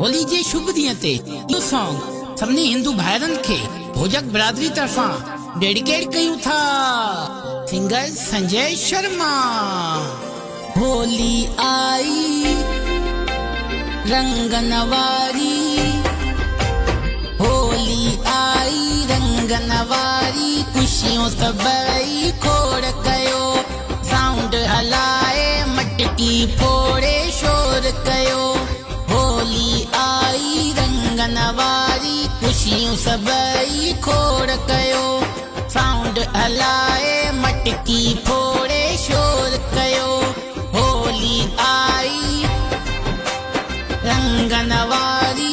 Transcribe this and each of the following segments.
होली जे शुभ ॾींहं ते इहो सॉन्ग सभिनी हिंदू भाइरनि खे भोजक बिरादरी तरफ़ां डेडिकेट कयूं था। सिंगर संजय शर्मा। होली आई रंगन वारी, होली आई रंगन वारी, खुशियों सबई खोड़ कयो, साउंड हलाए मटकी फोड़े शोर कयो। होली आई रंगन वारी, खुशियों सबई खोड़ कयो, साउंड हलाए मटकी फोड़े शोर कयो। होली आई रंगन वारी।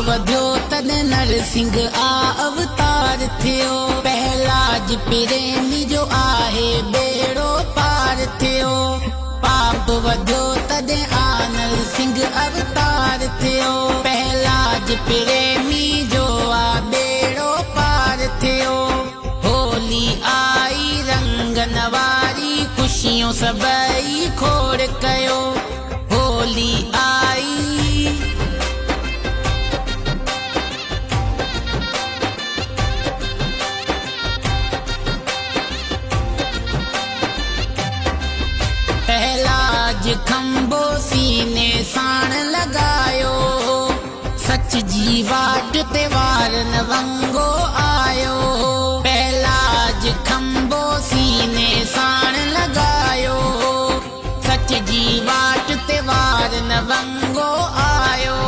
वधियो तॾहिं नरसिंह अवतार थियो, पहलाज प्रेमी जो आहे बेड़ो पार थियो। पाप वधियो तॾहिं नरसिंह अवतार थियो, पहलाज प्रेमी जो आ बेड़ो पार थियो। होली आई रंगन वारी, खुशियों सबई खोड़ कयो। होली आई खंबो सीने साण लगायो, सच जी वाट ते वारन वंगो आयो। पहलाज खंबो सीने साण लगायो, सच जी वाट ते वारन वंगो आयो।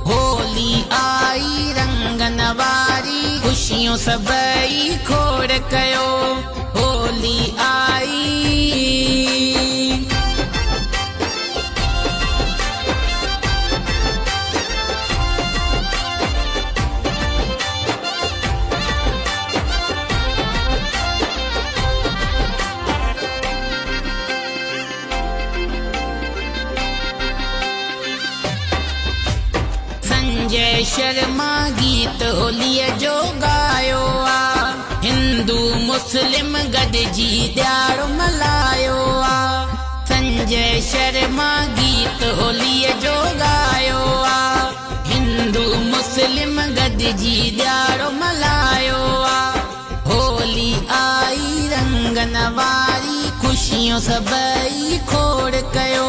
होली आई रंगन वारी, खुशियों सबई खोड़ कयो। होली आई संजय शर्मा गीत होलीअ जो गायो आ, हिंदू मुस्लिम गॾिजी ॾियारो मल्हायो आ। संजय शर्मा गीत होलीअ जो गायो आ, हिंदू मुस्लिम गॾिजी ॾियारो मल्हायो आ। होली आई रंगन वारी, खुशियों सबई खोड़ कयो।